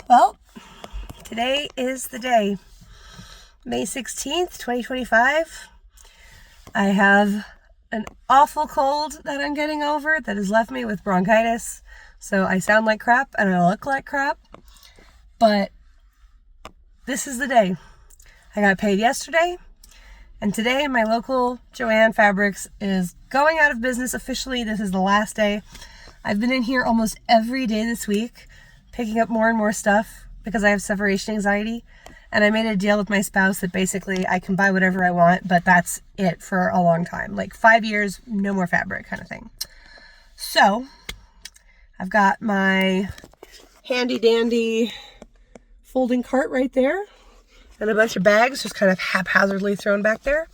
Well, today is the day, May 16th, 2025. I have an awful cold that I'm getting over that has left me with bronchitis, so I sound like crap and I look like crap, but this is the day. I got paid yesterday, and today my local JoAnns Fabrics is going out of business officially. This is the last day. I've been in here almost every day this week, picking up more and more stuff because I have separation anxiety. And I made a deal with my spouse that basically I can buy whatever I want, but that's it for a long time. Like 5 years, no more fabric kind of thing. So I've got my handy dandy folding cart right there and a bunch of bags just kind of haphazardly thrown back there.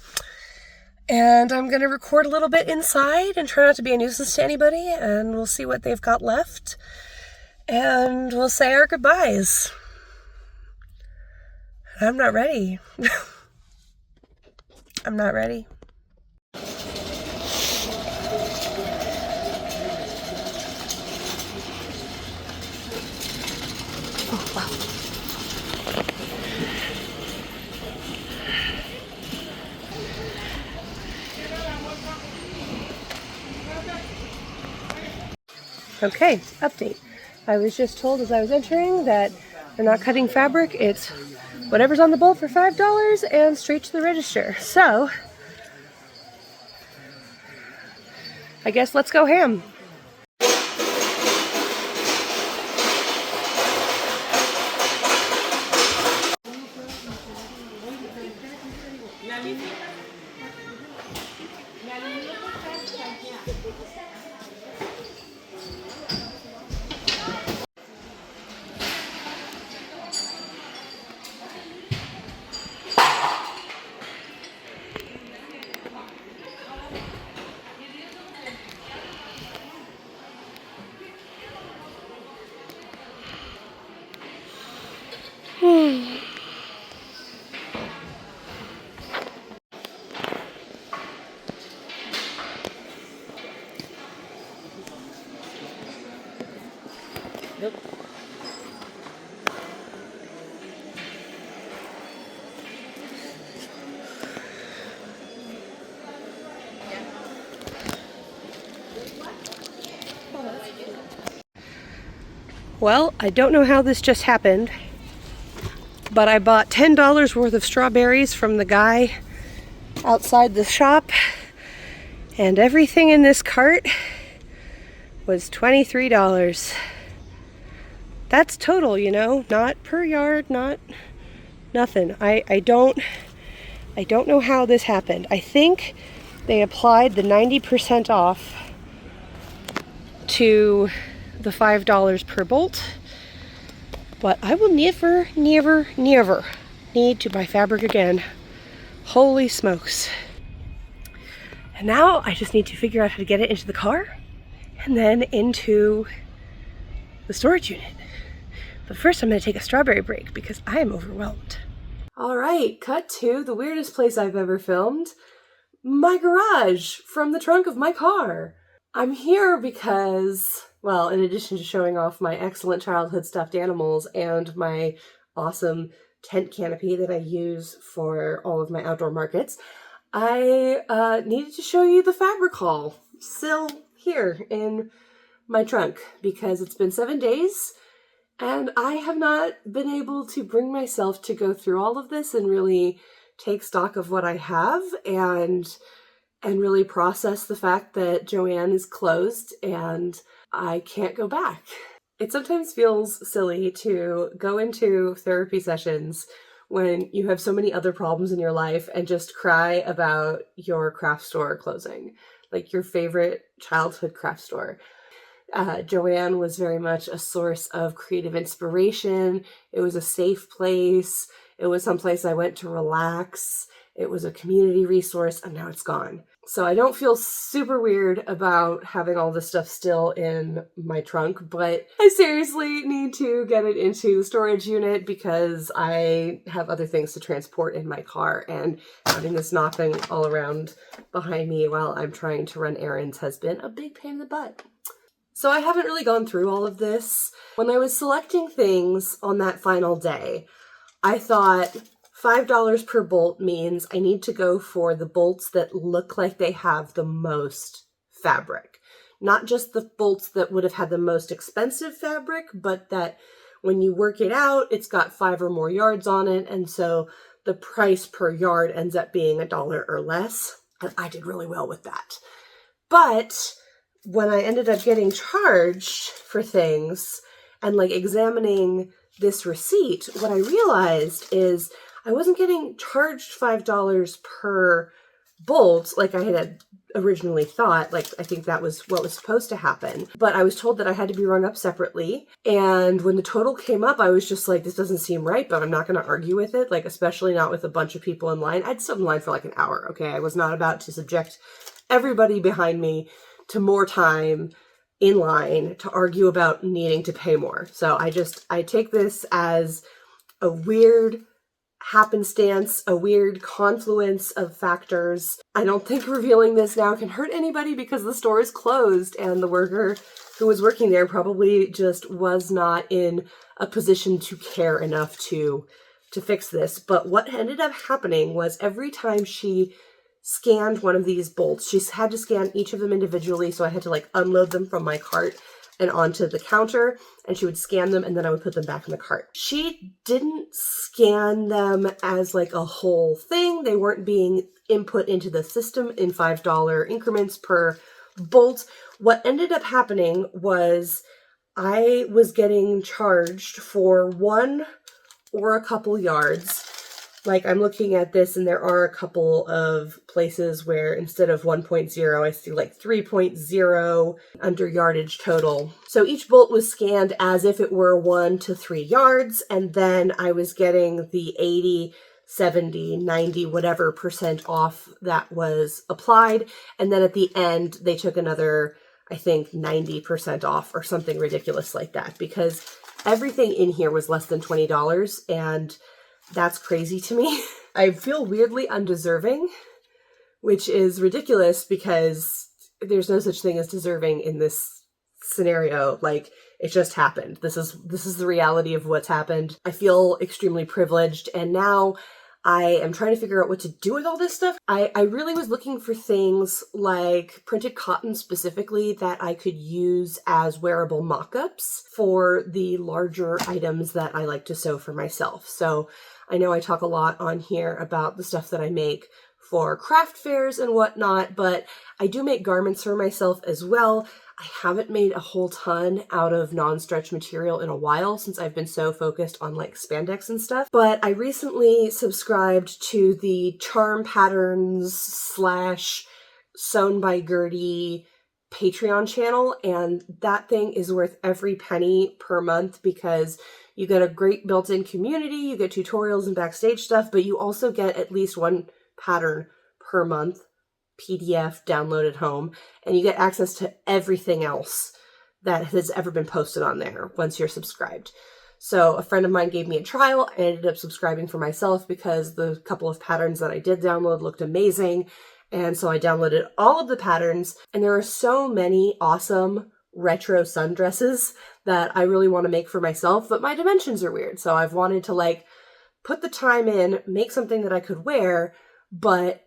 And I'm going to record a little bit inside and try not to be a nuisance to anybody, and we'll see what they've got left. And we'll say our goodbyes. I'm not ready. I'm not ready. Oh, wow. Okay, update. I was just told as I was entering that they're not cutting fabric. It's whatever's on the bolt for $5 and straight to the register. So, I guess let's go ham. Nope. Well, I don't know how this just happened, but I bought $10 worth of strawberries from the guy outside the shop, and everything in this cart was $23. That's total, you know, not per yard, not nothing. I don't know how this happened. I think they applied the 90% off to the $5 per bolt, but I will never need to buy fabric again. Holy smokes. And now I just need to figure out how to get it into the car and then into the storage unit. But first I'm going to take a strawberry break because I am overwhelmed. All right, cut to the weirdest place I've ever filmed. My garage from the trunk of my car. I'm here because, well, in addition to showing off my excellent childhood stuffed animals and my awesome tent canopy that I use for all of my outdoor markets, I needed to show you the fabric haul still here in my trunk because it's been 7 days and I have not been able to bring myself to go through all of this and really take stock of what I have and really process the fact that JoAnns is closed and I can't go back. It sometimes feels silly to go into therapy sessions when you have so many other problems in your life and just cry about your craft store closing, like your favorite childhood craft store. JoAnns was very much a source of creative inspiration. It was a safe place. It was someplace I went to relax. It was a community resource, and now it's gone. So I don't feel super weird about having all this stuff still in my trunk, but I seriously need to get it into the storage unit because I have other things to transport in my car, and having this knocking all around behind me while I'm trying to run errands has been a big pain in the butt. So I haven't really gone through all of this. When I was selecting things on that final day, I thought $5 per bolt means I need to go for the bolts that look like they have the most fabric. Not just the bolts that would have had the most expensive fabric, but that when you work it out, it's got 5 or more yards on it, and so the price per yard ends up being $1 or less. And I did really well with that. But when I ended up getting charged for things and like examining this receipt, what I realized is I wasn't getting charged $5 per bolt like I had originally thought. Like, I think that was what was supposed to happen. But I was told that I had to be rung up separately. And when the total came up, I was just like, this doesn't seem right, but I'm not going to argue with it. Like, especially not with a bunch of people in line. I'd stood in line for like an hour, okay? I was not about to subject everybody behind me to more time in line to argue about needing to pay more. So I take this as a weird happenstance, a weird confluence of factors. I don't think revealing this now can hurt anybody because the store is closed and the worker who was working there probably just was not in a position to care enough to fix this. But what ended up happening was every time she scanned one of these bolts, she had to scan each of them individually, so I had to like unload them from my cart and onto the counter, and she would scan them and then I would put them back in the cart. She didn't scan them as like a whole thing. They weren't being input into the system in $5 increments per bolt. What ended up happening was I was getting charged for 1 or a couple yards. Like, I'm looking at this and there are a couple of places where instead of 1.0, I see like 3.0 under yardage total. So each bolt was scanned as if it were 1 to 3 yards. And then I was getting the 80, 70, 90, whatever % off that was applied. And then at the end, they took another, I think, 90% off or something ridiculous like that, because everything in here was less than $20, and that's crazy to me. I feel weirdly undeserving, which is ridiculous because there's no such thing as deserving in this scenario. Like, it just happened. This is the reality of what's happened. I feel extremely privileged, and now I am trying to figure out what to do with all this stuff. I really was looking for things like printed cotton specifically that I could use as wearable mock-ups for the larger items that I like to sew for myself. So I know I talk a lot on here about the stuff that I make for craft fairs and whatnot, but I do make garments for myself as well. I haven't made a whole ton out of non-stretch material in a while since I've been so focused on like spandex and stuff. But I recently subscribed to the Charm Patterns / Sewn by Gertie Patreon channel, and that thing is worth every penny per month because you get a great built-in community, you get tutorials and backstage stuff, but you also get at least one pattern per month, PDF downloaded home, and you get access to everything else that has ever been posted on there once you're subscribed. So a friend of mine gave me a trial. I ended up subscribing for myself because the couple of patterns that I did download looked amazing. And so I downloaded all of the patterns, and there are so many awesome retro sundresses that I really want to make for myself, but my dimensions are weird. So I've wanted to like put the time in, make something that I could wear, but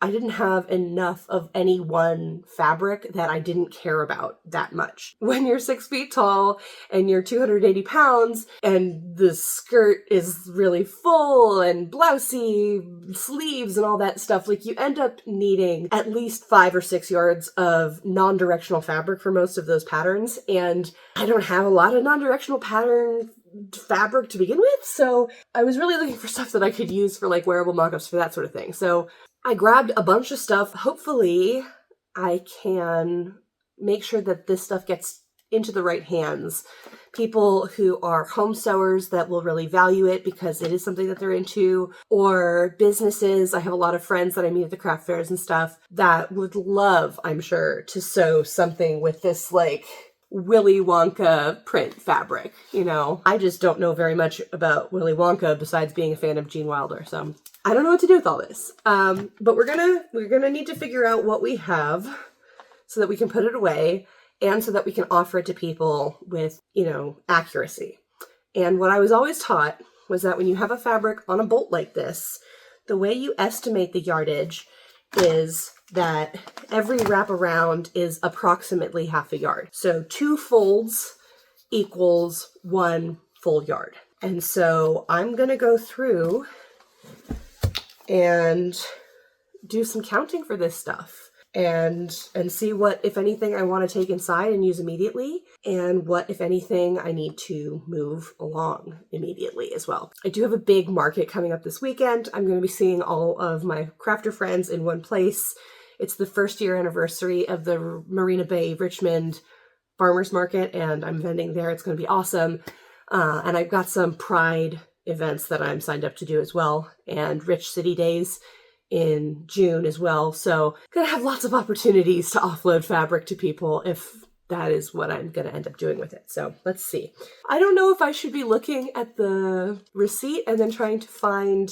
I didn't have enough of any one fabric that I didn't care about that much. When you're 6 feet tall and you're 280 pounds and the skirt is really full and blousy, sleeves and all that stuff, like you end up needing at least 5 or 6 yards of non-directional fabric for most of those patterns. And I don't have a lot of non-directional pattern fabric to begin with. So I was really looking for stuff that I could use for like wearable mock-ups for that sort of thing. So I grabbed a bunch of stuff. Hopefully I can make sure that this stuff gets into the right hands. People who are home sewers that will really value it because it is something that they're into, or businesses. I have a lot of friends that I meet at the craft fairs and stuff that would love, I'm sure, to sew something with this like Willy Wonka print fabric. You know, I just don't know very much about Willy Wonka besides being a fan of Gene Wilder. So I don't know what to do with all this. But we're gonna need to figure out what we have so that we can put it away. and so that we can offer it to people with, you know, accuracy. And what I was always taught was that when you have a fabric on a bolt like this, the way you estimate the yardage is that every wraparound is approximately half a yard. So 2 folds equals 1 full yard. And so I'm gonna go through and do some counting for this stuff and see what, if anything, I want to take inside and use immediately, and what, if anything, I need to move along immediately as well. I do have a big market coming up this weekend. I'm going to be seeing all of my crafter friends in one place. It's the 1st year anniversary of the Marina Bay Richmond Farmers Market, and I'm vending there. It's going to be awesome. And I've got some Pride events that I'm signed up to do as well, and Rich City Days in June as well. So gonna have lots of opportunities to offload fabric to people if that is what I'm gonna end up doing with it. So let's see. I don't know if I should be looking at the receipt and then trying to find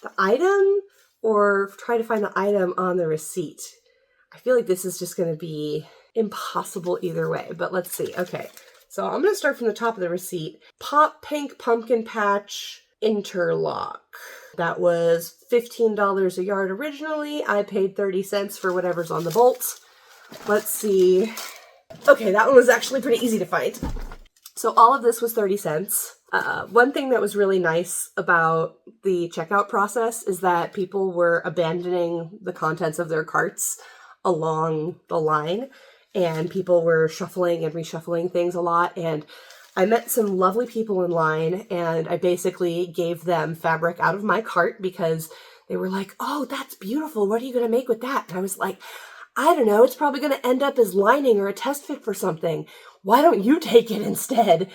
the item, or try to find the item on the receipt. I feel like this is just gonna be impossible either way, but let's see. Okay, so I'm gonna start from the top of the receipt. Pop Pink Pumpkin Patch Interlock. That was $15 a yard originally. I paid 30 cents for whatever's on the bolts. Let's see. Okay, that one was actually pretty easy to find. So all of this was 30 cents. One thing that was really nice about the checkout process is that people were abandoning the contents of their carts along the line, and people were shuffling and reshuffling things a lot. And I met some lovely people in line, and I basically gave them fabric out of my cart because they were like, oh, that's beautiful. What are you going to make with that? And I was like, I don't know. It's probably going to end up as lining or a test fit for something. Why don't you take it instead?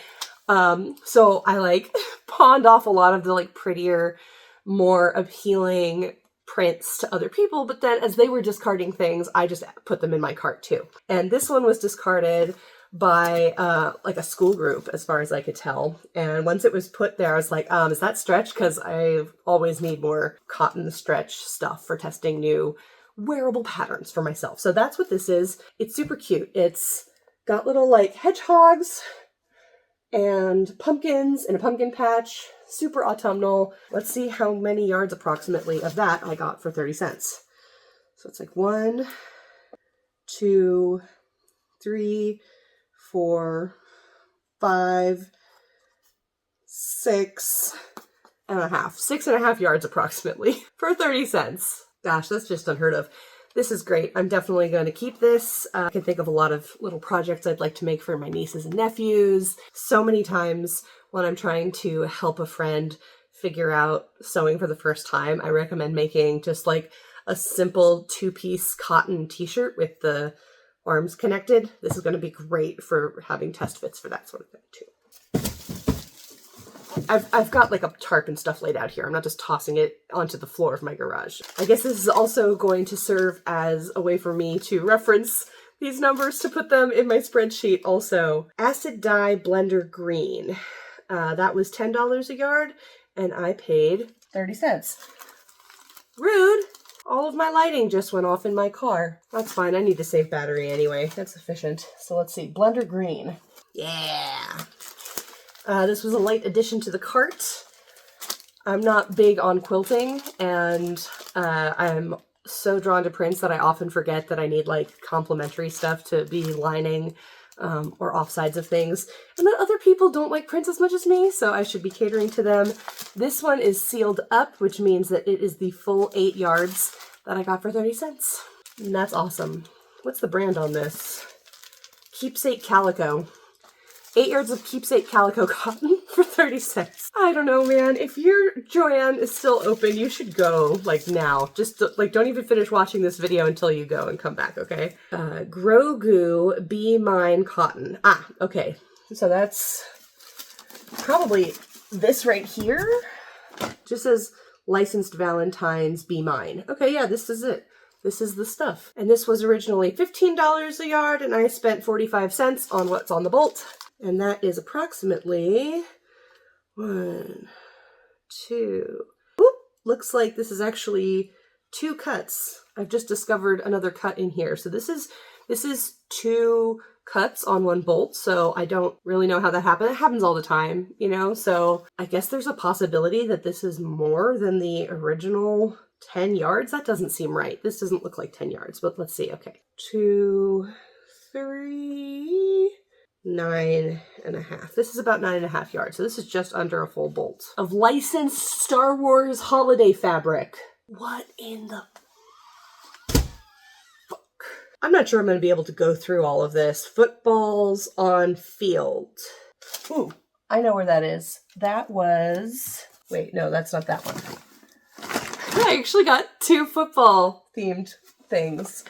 So I like pawned off a lot of the like prettier, more appealing prints to other people. But then as they were discarding things, I just put them in my cart too. And this one was discarded by like a school group, as far as I could tell. And once it was put there, I was like, is that stretch? Because I always need more cotton stretch stuff for testing new wearable patterns for myself. So that's what this is. It's super cute. It's got little like hedgehogs and pumpkins and a pumpkin patch, super autumnal. Let's see how many yards approximately of that I got for 30 cents. So it's like 1, 2, 3, 4, 5, 6 and a half. 6.5 yards approximately for 30 cents. Gosh, that's just unheard of. This is great. I'm definitely going to keep this. I can think of a lot of little projects I'd like to make for my nieces and nephews. So many times when I'm trying to help a friend figure out sewing for the first time, I recommend making just like a simple 2-piece cotton t-shirt with the arms connected. This is going to be great for having test fits for that sort of thing too. I've got like a tarp and stuff laid out here. I'm not just tossing it onto the floor of my garage. I guess this is also going to serve as a way for me to reference these numbers to put them in my spreadsheet also. Acid dye blender green. That was $10 a yard and I paid 30 cents. Rude. All of my lighting just went off in my car. That's fine. I need to save battery anyway. That's efficient. So let's see. Blender green. Yeah. This was a light addition to the cart. I'm not big on quilting, and I'm so drawn to prints that I often forget that I need like complementary stuff to be lining or offsides of things, and that other people don't like prints as much as me, so I should be catering to them. This one is sealed up, which means that it is the full 8 yards that I got for 30 cents. And that's awesome. What's the brand on this? Keepsake Calico. 8 yards of keepsake calico cotton for 30 cents. I don't know, man. If your JoAnn is still open, you should go, like, now. Just, like, don't even finish watching this video until you go and come back, okay? Grogu Be Mine Cotton. Ah, okay. So that's probably this right here. Just says Licensed Valentines Be Mine. Okay, yeah, this is it. This is the stuff. And this was originally $15 a yard, and I spent 45 cents on what's on the bolt. And that is approximately 1, 2. Oop, looks like this is actually 2 cuts. I've just discovered another cut in here. So this is 2 cuts on one bolt, so I don't really know how that happened. It happens all the time, you know, so I guess there's a possibility that this is more than the original 10 yards. That doesn't seem right. This doesn't look like 10 yards, but let's see. Okay. 2, 3, 9.5. This is about 9.5 yards. So this is just under a full bolt of licensed Star Wars holiday fabric. What in the fuck? I'm not sure I'm going to be able to go through all of this. Footballs on field. Ooh, I know where that is. That was... Wait, no, that's not that one. I actually got 2 football themed things.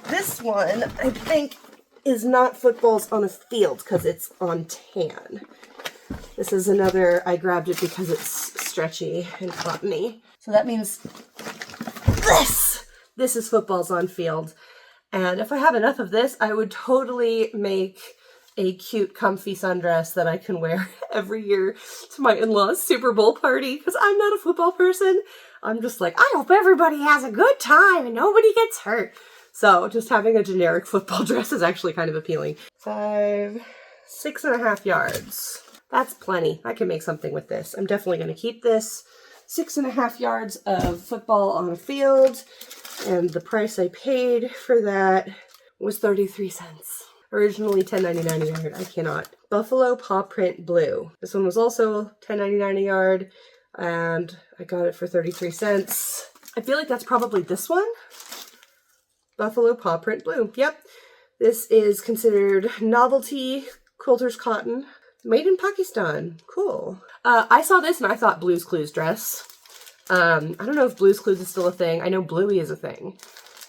This one, I think, is not footballs on a field because it's on tan. This is another, I grabbed it because it's stretchy and cottony. So that means this is footballs on field. And if I have enough of this, I would totally make a cute, comfy sundress that I can wear every year to my in-laws' Super Bowl party because I'm not a football person. I'm just like, I hope everybody has a good time and nobody gets hurt. So just having a generic football dress is actually kind of appealing. 6.5 yards. That's plenty. I can make something with this. I'm definitely going to keep this. 6.5 yards of football on a field. And the price I paid for that was 33 cents. Originally $10.99 a yard. I cannot. Buffalo paw print blue. This one was also $10.99 a yard. And I got it for 33 cents. I feel like that's probably this one. Buffalo paw print blue. Yep. This is considered novelty quilter's cotton. Made in Pakistan. Cool. I saw this and I thought Blue's Clues dress. I don't know if Blue's Clues is still a thing. I know Bluey is a thing.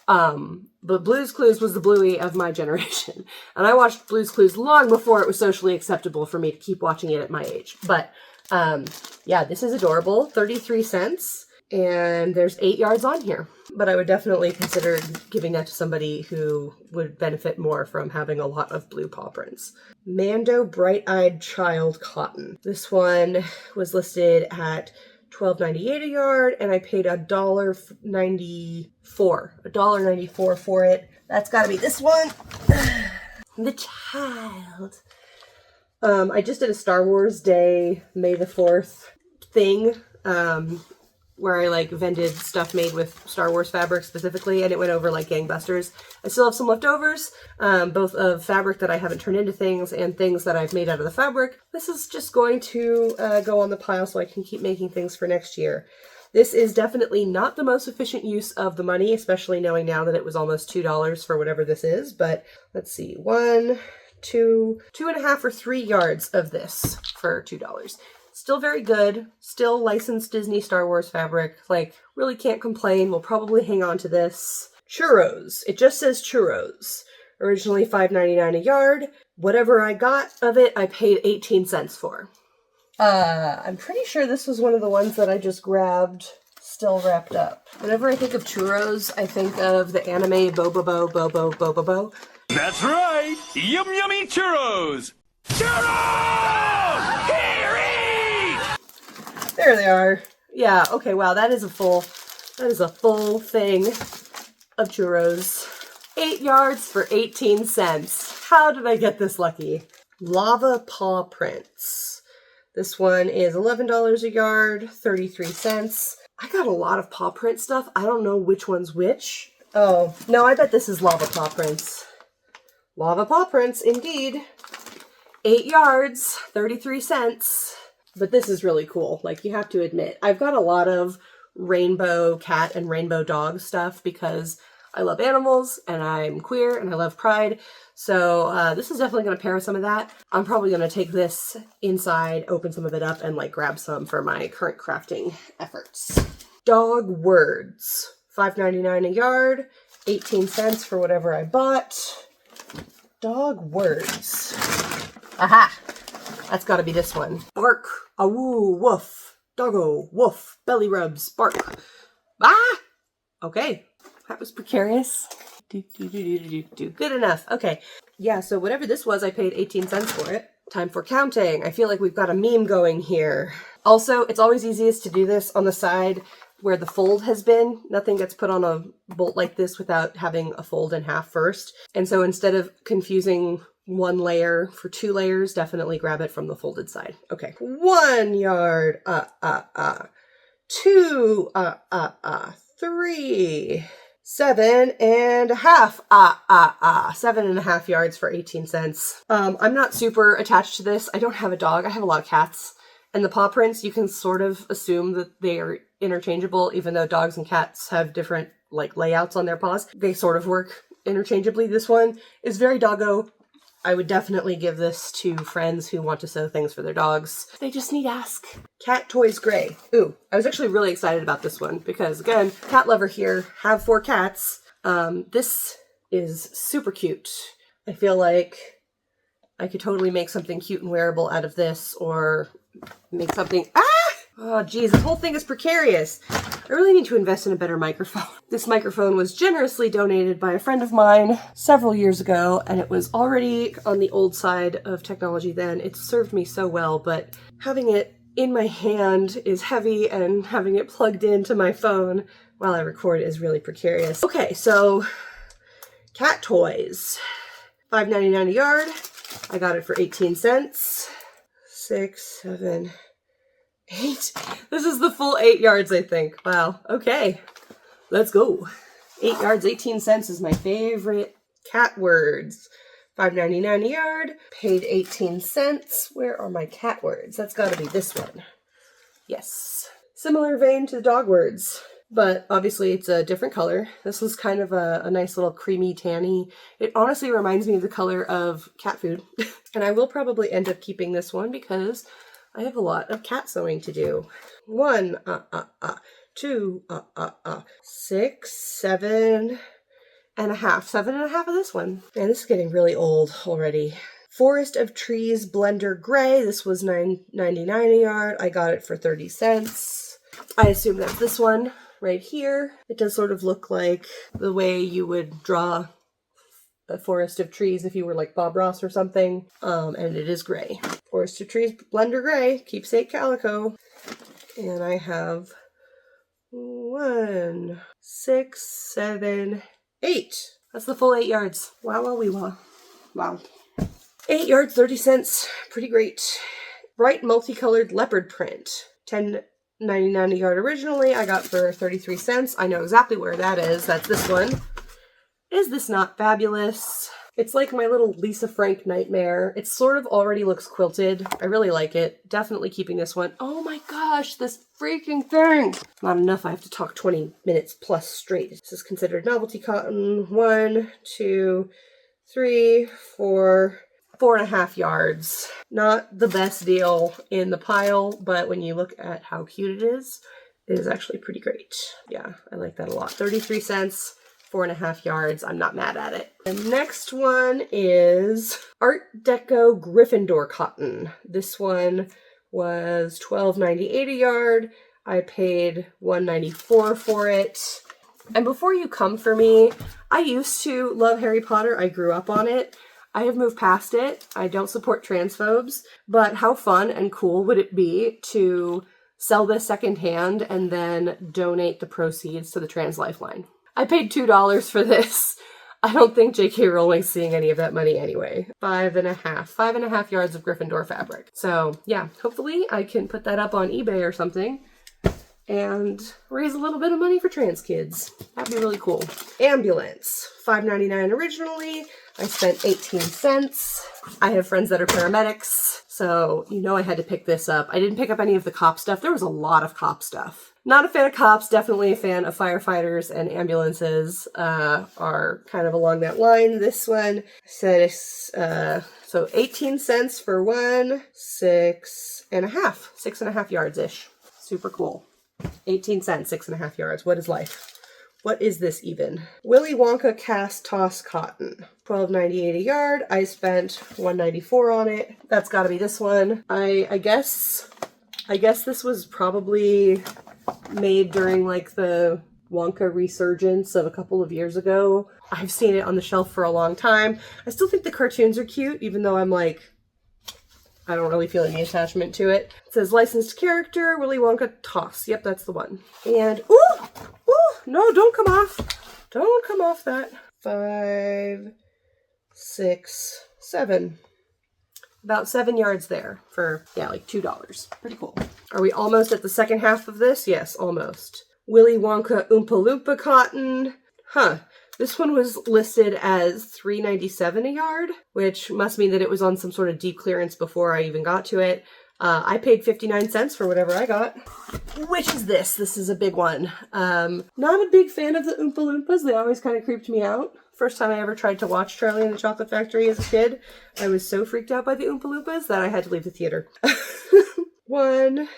But Blue's Clues was the Bluey of my generation. And I watched Blue's Clues long before it was socially acceptable for me to keep watching it at my age. But, yeah, this is adorable. 33 cents. And there's 8 yards on here. But I would definitely consider giving that to somebody who would benefit more from having a lot of blue paw prints. Mando Bright-Eyed Child Cotton. This one was listed at $12.98 a yard, and I paid $1.94 for it. That's gotta be this one. The child. I just did a Star Wars Day, May the 4th thing, where I like vended stuff made with Star Wars fabric specifically, and it went over like gangbusters. I still have some leftovers, both of fabric that I haven't turned into things and things that I've made out of the fabric. This is just going to go on the pile so I can keep making things for next year. This is definitely not the most efficient use of the money, especially knowing now that it was almost $2 for whatever this is, but let's see, 1, 2, 2.5 or 3 yards of this for $2. Still very good. Still licensed Disney Star Wars fabric. Like, really can't complain. We'll probably hang on to this. Churros. It just says churros. Originally $5.99 a yard. Whatever I got of it, I paid 18 cents for. I'm pretty sure this was one of the ones that I just grabbed still wrapped up. Whenever I think of churros, I think of the anime Bobobo. That's right! Yum yummy churros! Churros! Here, eat! There they are. Yeah, okay, wow, that is a full thing of churros. 8 yards for 18 cents. How did I get this lucky? Lava paw prints. This one is $11 a yard, 33 cents. I got a lot of paw print stuff. I don't know which one's which. Oh, no, I bet this is lava paw prints. Lava paw prints, indeed. 8 yards, 33 cents. But this is really cool. Like, you have to admit, I've got a lot of rainbow cat and rainbow dog stuff because I love animals and I'm queer and I love pride. So this is definitely going to pair with some of that. I'm probably going to take this inside, open some of it up, and like grab some for my current crafting efforts. Dog words. $5.99 a yard, 18 cents for whatever I bought. Dog words. Aha! That's got to be this one. Bark, awoo, woof, doggo, woof, belly rubs, bark. Ah! Okay, that was precarious. Good enough. Okay. Yeah, so whatever this was, I paid 18 cents for it. Time for counting. I feel like we've got a meme going here. Also, it's always easiest to do this on the side where the fold has been. Nothing gets put on a bolt like this without having a fold in half first. And so instead of confusing 1 layer. For 2 layers, definitely grab it from the folded side. Okay, 1 yard, 2, 3, 7.5, 7.5 yards for 18 cents. I'm not super attached to this. I don't have a dog. I have a lot of cats. And the paw prints, you can sort of assume that they are interchangeable, even though dogs and cats have different like layouts on their paws. They sort of work interchangeably. This one is very doggo. I would definitely give this to friends who want to sew things for their dogs. They just need ask. Cat Toys Gray. Ooh, I was actually really excited about this one because, again, cat lover here, have 4 cats. This is super cute. I feel like I could totally make something cute and wearable out of this, or make something... Oh, geez, this whole thing is precarious. I really need to invest in a better microphone. This microphone was generously donated by a friend of mine several years ago, and it was already on the old side of technology then. It served me so well, but having it in my hand is heavy, and having it plugged into my phone while I record is really precarious. Okay, so cat toys. $5.99 a yard. I got it for 18 cents. 6, 7, 8. This is the full 8 yards, I think. Wow. Okay. Let's go. 8 yards, 18 cents is my favorite. Cat words. $5.99 a yard. Paid 18 cents. Where are my cat words? That's got to be this one. Yes. Similar vein to the dog words, but obviously it's a different color. This is kind of a nice little creamy tanny. It honestly reminds me of the color of cat food. And I will probably end up keeping this one because I have a lot of cat sewing to do. 1, 2, 6, 7.5. 7.5 of this one. And this is getting really old already. Forest of Trees Blender Gray. This was $9.99 a yard. I got it for 30 cents. I assume that's this one right here. It does sort of look like the way you would draw a forest of trees if you were like Bob Ross or something. And it is gray. Forest of Trees Blender Gray, keepsake calico. And I have 1, 6, 7, 8. That's the full 8 yards. Wow, wow, wee, wow. Wow. 8 yards, 30 cents. Pretty great. Bright multicolored leopard print. $10.99 a yard originally. I got for 33 cents. I know exactly where that is. That's this one. Is this not fabulous? It's like my little Lisa Frank nightmare. It sort of already looks quilted. I really like it. Definitely keeping this one. Oh my gosh, this freaking thing. Not enough. I have to talk 20 minutes plus straight. This is considered novelty cotton. 1, 2, 3, 4, 4.5 yards. Not the best deal in the pile, but when you look at how cute it is actually pretty great. Yeah, I like that a lot. 33 cents. 4.5 yards. I'm not mad at it. The next one is Art Deco Gryffindor cotton. This one was $12.98 a yard. I paid $1.94 for it. And before you come for me, I used to love Harry Potter. I grew up on it. I have moved past it. I don't support transphobes, but how fun and cool would it be to sell this secondhand and then donate the proceeds to the Trans Lifeline? I paid $2 for this. I don't think J.K. Rowling's seeing any of that money anyway. 5.5 yards of Gryffindor fabric. So yeah, hopefully I can put that up on eBay or something and raise a little bit of money for trans kids. That'd be really cool. Ambulance, $5.99 originally. I spent 18 cents. I have friends that are paramedics, so you know I had to pick this up. I didn't pick up any of the cop stuff. There was a lot of cop stuff. Not a fan of cops, definitely a fan of firefighters, and ambulances are kind of along that line. This one says, so 18 cents for one, 6.5 yards-ish. Super cool. 18 cents, 6.5 yards. What is life? What is this even? Willy Wonka Cast Toss Cotton. $12.98 a yard. I spent $1.94 on it. That's gotta be this one. I guess this was probably made during like the Wonka resurgence of a couple of years ago. I've seen it on the shelf for a long time. I still think the cartoons are cute, even though I'm like, I don't really feel any attachment to it. It says licensed character, Willy Wonka Toss. Yep, that's the one. And, ooh, no, don't come off. Don't come off that. 5, 6, 7. About 7 yards there for, yeah, like $2. Pretty cool. Are we almost at the second half of this? Yes, almost. Willy Wonka Oompa Loompa cotton. Huh. This one was listed as $3.97 a yard, which must mean that it was on some sort of deep clearance before I even got to it. I paid 59 cents for whatever I got. Which is this? This is a big one. Not a big fan of the Oompa Loompas. They always kind of creeped me out. First time I ever tried to watch Charlie and the Chocolate Factory as a kid, I was so freaked out by the Oompa Loompas that I had to leave the theater. 1,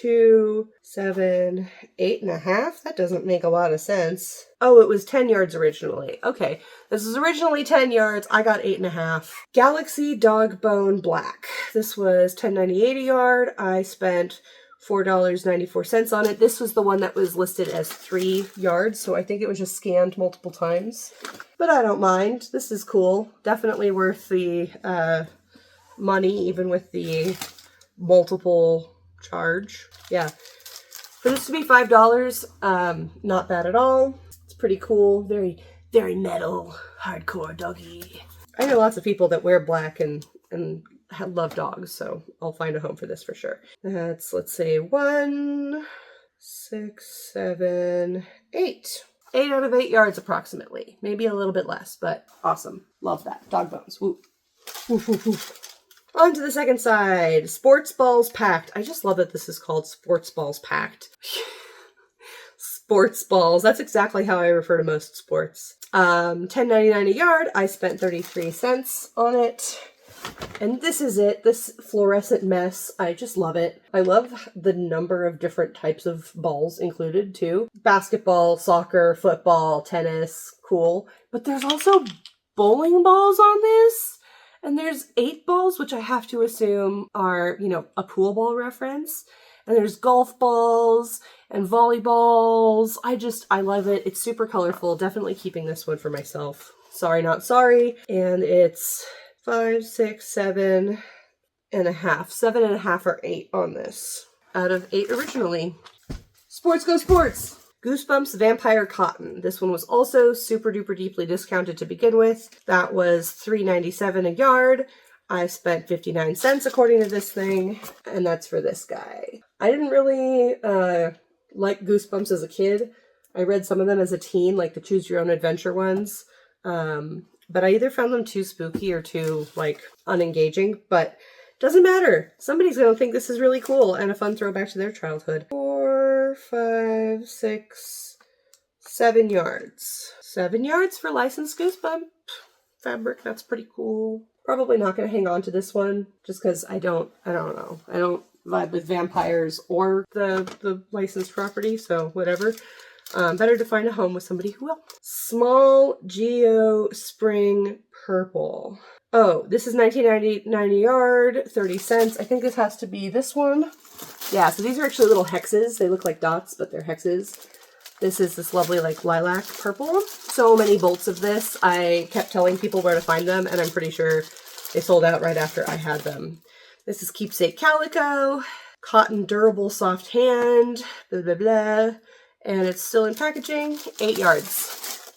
2, 7, 8.5. That doesn't make a lot of sense. Oh, it was 10 yards originally. Okay, this was originally 10 yards. I got 8.5. Galaxy Dog Bone Black. This was $10.98 a yard. I spent $4.94 on it. This was the one that was listed as 3 yards, so I think it was just scanned multiple times. But I don't mind. This is cool. Definitely worth the money, even with the multiple charge. Yeah. For this to be $5, not bad at all. It's pretty cool. Very, very metal, hardcore doggy. I know lots of people that wear black and love dogs, so I'll find a home for this for sure. That's, let's say, 1, 6, 7, 8. 8 out of 8 yards approximately. Maybe a little bit less, but awesome. Love that. Dog bones. Woo. Woof, woof, woof. On to the second side. Sports Balls Packed. I just love that this is called Sports Balls Packed. Sports balls. That's exactly how I refer to most sports. $10.99 a yard. I spent 33 cents on it. And this is it. This fluorescent mess. I just love it. I love the number of different types of balls included too. Basketball, soccer, football, tennis. Cool. But there's also bowling balls on this. And there's 8 balls, which I have to assume are, you know, a pool ball reference. And there's golf balls and volleyballs. I love it. It's super colorful. Definitely keeping this one for myself. Sorry, not sorry. And it's 5, 6, 7.5. 7.5 or 8 on this. Out of 8 originally. Sports go sports! Goosebumps Vampire Cotton. This one was also super duper deeply discounted to begin with. That was $3.97 a yard. I spent 59 cents according to this thing, and that's for this guy. I didn't really like Goosebumps as a kid. I read some of them as a teen, like the Choose Your Own Adventure ones. But I either found them too spooky or too, like, unengaging, but doesn't matter. Somebody's gonna think this is really cool and a fun throwback to their childhood. 4, 5, 6, 7 yards. 7 yards for licensed Goosebump fabric. That's pretty cool. Probably not gonna hang on to this one just because I don't know. I don't vibe with vampires or the licensed property, so whatever. Better to find a home with somebody who will. Small Geo Spring Purple. Oh, this is $19.99 a yard, 30 cents. I think this has to be this one. Yeah, so these are actually little hexes. They look like dots, but they're hexes. This is this lovely, like, lilac purple. So many bolts of this. I kept telling people where to find them, and I'm pretty sure they sold out right after I had them. This is Keepsake Calico, cotton durable soft hand, blah, blah, blah. And it's still in packaging. 8 yards.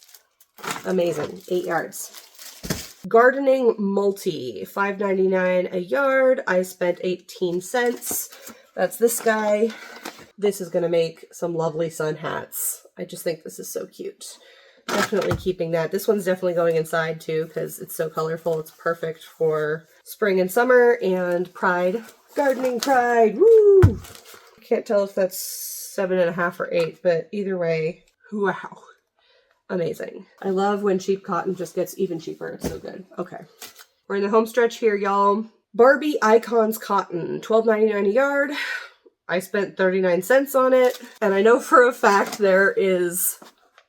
Amazing. 8 yards. Gardening Multi. $5.99 a yard. I spent 18 cents. That's this guy. This is going to make some lovely sun hats. I just think this is so cute. Definitely keeping that. This one's definitely going inside too because it's so colorful. It's perfect for spring and summer and Pride. Gardening Pride. Woo! I can't tell if that's 7.5 or 8, but either way, wow. Amazing. I love when cheap cotton just gets even cheaper. It's so good. Okay. We're in the home stretch here, y'all. Barbie Icons Cotton, $12.99 a yard. I spent 39 cents on it. And I know for a fact there is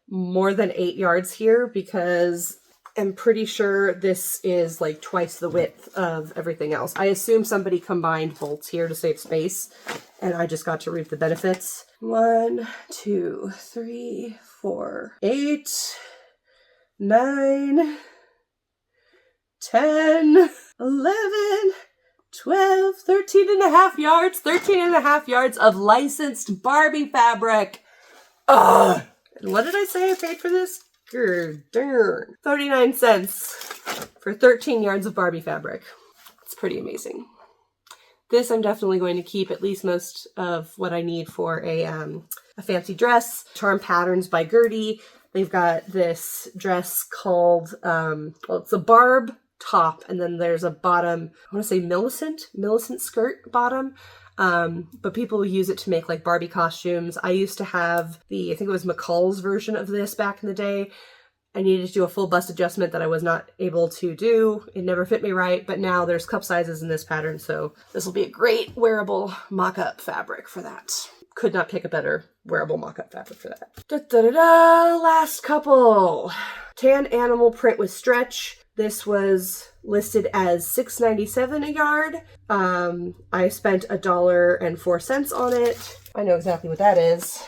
more than 8 yards here because I'm pretty sure this is like twice the width of everything else. I assume somebody combined bolts here to save space, and I just got to reap the benefits. 1, 2, 3, 4, 8, 9, 10, 11, 12, 13.5 yards. 13.5 yards of licensed Barbie fabric. Ugh. And what did I say I paid for this? Darn. 39 cents for 13 yards of Barbie fabric. It's pretty amazing. This I'm definitely going to keep, at least most of what I need for a fancy dress. Charm Patterns by Gertie. They've got this dress called, well, it's a barb top, and then there's a bottom, I want to say Millicent skirt bottom. But people use it to make like Barbie costumes. I used to have I think it was McCall's version of this back in the day. I needed to do a full bust adjustment that I was not able to do. It never fit me right, but now there's cup sizes in this pattern, so this will be a great wearable mock-up fabric for that. Could not pick a better wearable mock-up fabric for that. Last couple. Tan animal print with stretch. This was listed as $6.97 a yard. I spent $1.04 on it. I know exactly what that is.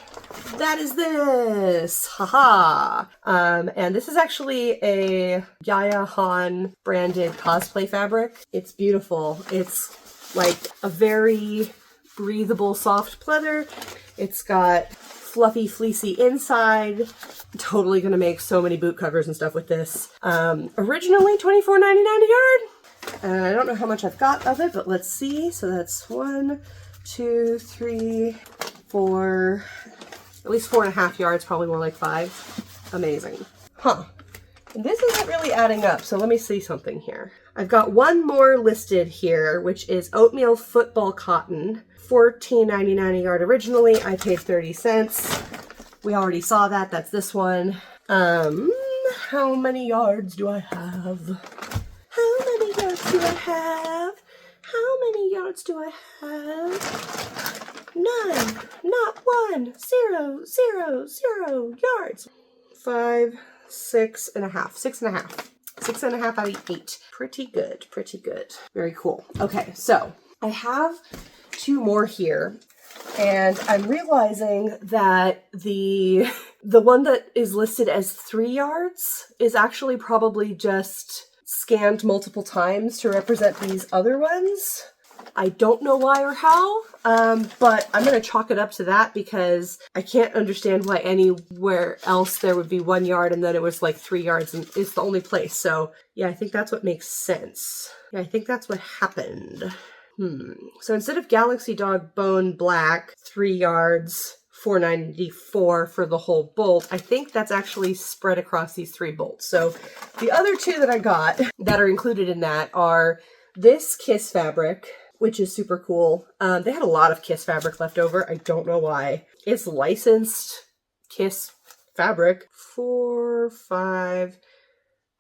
That is this! Haha! And this is actually a Yaya Han branded cosplay fabric. It's beautiful. It's like a very breathable, soft pleather. It's got fluffy, fleecy inside. Totally gonna make so many boot covers and stuff with this. Originally $24.99 a yard. And I don't know how much I've got of it, but let's see. So that's 1, 2, 3, 4, at least 4.5 yards, probably more like 5. Amazing. Huh. And this isn't really adding up, so let me see something here. I've got one more listed here, which is oatmeal football cotton. $14.99 a yard originally. I paid 30 cents. We already saw that. That's this one. How many yards do I have? How many yards do I have? How many yards do I have? None. Not 1. 0, 0, 0 yards. 5, 6.5. 6.5. 6.5 out of 8. Pretty good. Pretty good. Very cool. Okay, so I have 2 more here, and I'm realizing that the one that is listed as 3 yards is actually probably just scanned multiple times to represent these other ones. I don't know why or how, but I'm going to chalk it up to that because I can't understand why anywhere else there would be 1 yard and then it was like 3 yards and it's the only place. So yeah, I think that's what makes sense. Yeah, I think that's what happened. So instead of Galaxy Dog Bone Black, 3 yards, $4.94 for the whole bolt, I think that's actually spread across these 3 bolts. So the other 2 that I got that are included in that are this Kiss fabric, which is super cool. They had a lot of Kiss fabric left over. I don't know why. It's licensed Kiss fabric. 4, 5,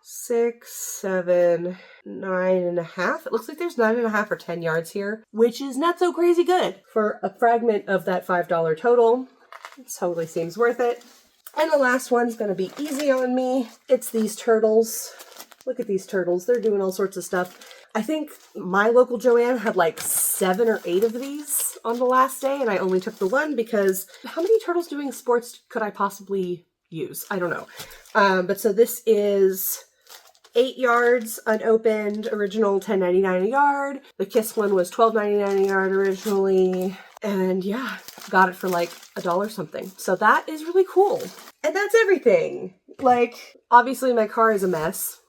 6, 7, 9.5. It looks like there's 9.5 or 10 yards here, which is not so crazy good for a fragment of that $5 total. It totally seems worth it. And the last one's going to be easy on me. It's these turtles. Look at these turtles. They're doing all sorts of stuff. I think my local JoAnn had like 7 or 8 of these on the last day, and I only took the one because how many turtles doing sports could I possibly use? I don't know. But so this is 8 yards unopened, original $10.99 a yard. The Kiss one was $12.99 a yard originally. And yeah, got it for like $1 something. So that is really cool. And that's everything. Like, obviously my car is a mess.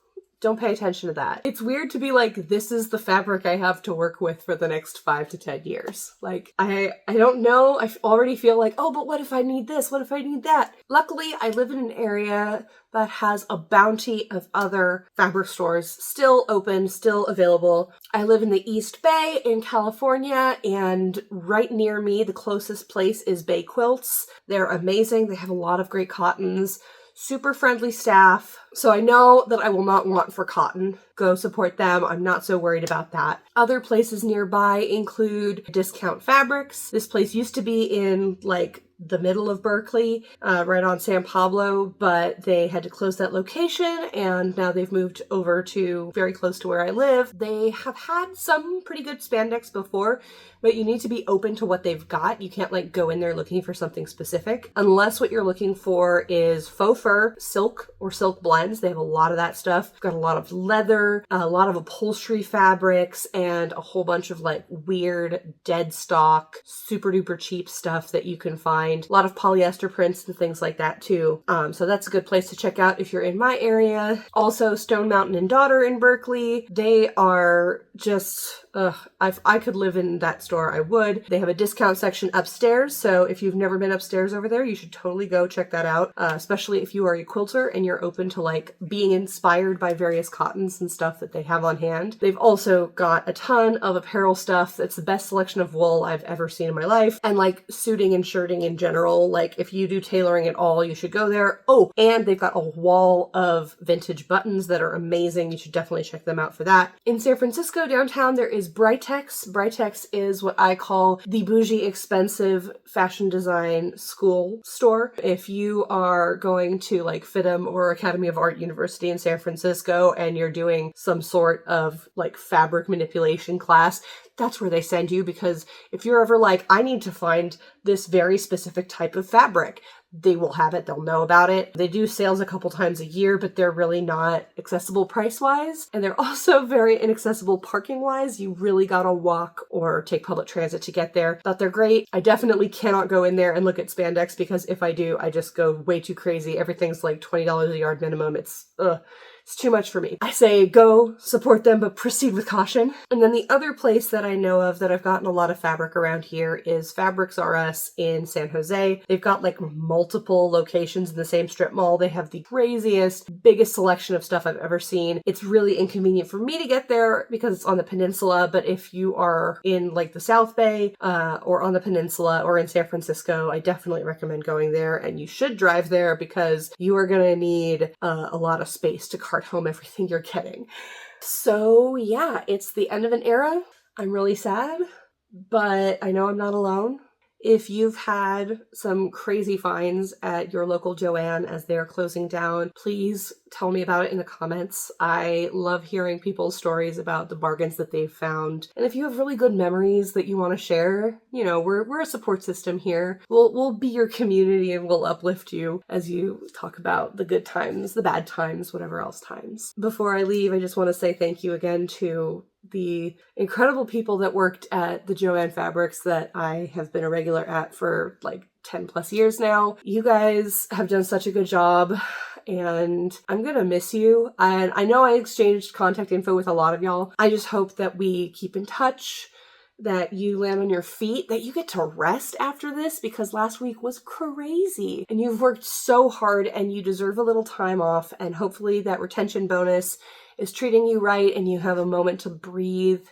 Don't pay attention to that. It's weird to be like, this is the fabric I have to work with for the next 5 to 10 years. Like, I don't know. I already feel like, oh, but what if I need this? What if I need that? Luckily, I live in an area that has a bounty of other fabric stores still open, still available. I live in the East Bay in California, and right near me, the closest place is Bay Quilts. They're amazing. They have a lot of great cottons. Super friendly staff. So I know that I will not want for cotton. Go support them. I'm not so worried about that. Other places nearby include Discount Fabrics. This place used to be in like the middle of Berkeley, right on San Pablo, but they had to close that location and now they've moved over to very close to where I live. They have had some pretty good spandex before, but you need to be open to what they've got. You can't like go in there looking for something specific unless what you're looking for is faux fur, silk, or silk blends. They have a lot of that stuff. Got a lot of leather, a lot of upholstery fabrics, and a whole bunch of like weird dead stock, super duper cheap stuff that you can find find a lot of polyester prints and things like that too. So that's a good place to check out if you're in my area. Also, Stone Mountain and Daughter in Berkeley. They are just, I could live in that store, I would. They have a discount section upstairs, so if you've never been upstairs over there, you should totally go check that out, especially if you are a quilter and you're open to like being inspired by various cottons and stuff that they have on hand. They've also got a ton of apparel stuff. That's the best selection of wool I've ever seen in my life, and like suiting and shirting in general. Like if you do tailoring at all, you should go there. Oh, and they've got a wall of vintage buttons that are amazing. You should definitely check them out for that. In San Francisco downtown, there is Britex. Britex is what I call the bougie expensive fashion design school store. If you are going to like FIDM or Academy of Art University in San Francisco and you're doing some sort of like fabric manipulation class, that's where they send you, because if you're ever like, I need to find this very specific type of fabric, they will have it. They'll know about it. They do sales a couple times a year, but they're really not accessible price-wise. And they're also very inaccessible parking-wise. You really gotta walk or take public transit to get there. But they're great. I definitely cannot go in there and look at spandex, because if I do, I just go way too crazy. Everything's like $20 a yard minimum. It's too much for me. I say go support them, but proceed with caution. And then the other place that I know of that I've gotten a lot of fabric around here is Fabrics R Us in San Jose. They've got like multiple locations in the same strip mall. They have the craziest, biggest selection of stuff I've ever seen. It's really inconvenient for me to get there because it's on the peninsula, but if you are in like the South Bay or on the peninsula or in San Francisco, I definitely recommend going there, and you should drive there because you are gonna need a lot of space to cart home everything you're getting. So yeah, it's the end of an era. I'm really sad, but I know I'm not alone. If you've had some crazy finds at your local JoAnn as they're closing down, please tell me about it in the comments. I love hearing people's stories about the bargains that they've found. And if you have really good memories that you want to share, you know, we're a support system here. We'll be your community and we'll uplift you as you talk about the good times, the bad times, whatever else times. Before I leave, I just want to say thank you again to the incredible people that worked at the JoAnns Fabrics that I have been a regular at for like 10 plus years now. You guys have done such a good job, and I'm gonna miss you. And I know I exchanged contact info with a lot of y'all. I just hope that we keep in touch, that you land on your feet, that you get to rest after this, because last week was crazy and you've worked so hard and you deserve a little time off, and hopefully that retention bonus is treating you right and you have a moment to breathe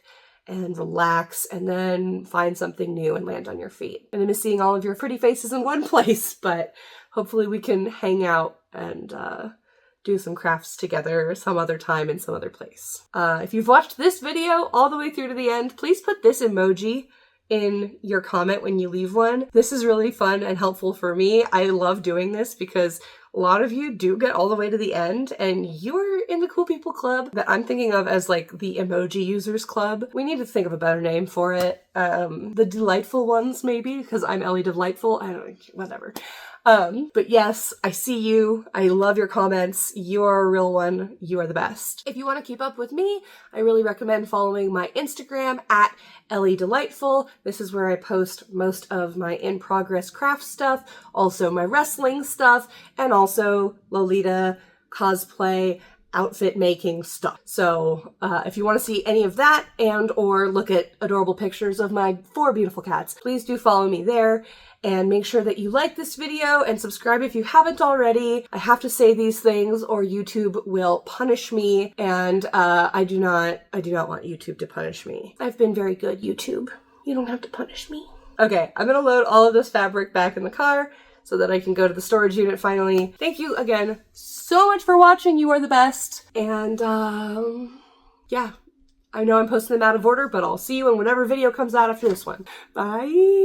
and relax and then find something new and land on your feet. And I miss seeing all of your pretty faces in one place, but hopefully we can hang out and do some crafts together some other time in some other place. If you've watched this video all the way through to the end, please put this emoji in your comment when you leave one. This is really fun and helpful for me. I love doing this because a lot of you do get all the way to the end and you're in the cool people club that I'm thinking of as like the emoji users club. We need to think of a better name for it. The delightful ones maybe, because I'm Ellie Delightful. I don't know, whatever. But yes, I see you. I love your comments. You are a real one. You are the best. If you want to keep up with me, I really recommend following my Instagram at Ellie Delightful. This is where I post most of my in-progress craft stuff, also my wrestling stuff, and also Lolita cosplay outfit making stuff. So if you want to see any of that and or look at adorable pictures of my 4 beautiful cats, please do follow me there. And make sure that you like this video and subscribe if you haven't already. I have to say these things or YouTube will punish me, and I do not want YouTube to punish me. I've been very good, YouTube. You don't have to punish me. Okay, I'm gonna load all of this fabric back in the car so that I can go to the storage unit finally. Thank you again so much for watching. You are the best. And yeah, I know I'm posting them out of order, but I'll see you in whatever video comes out after this one. Bye.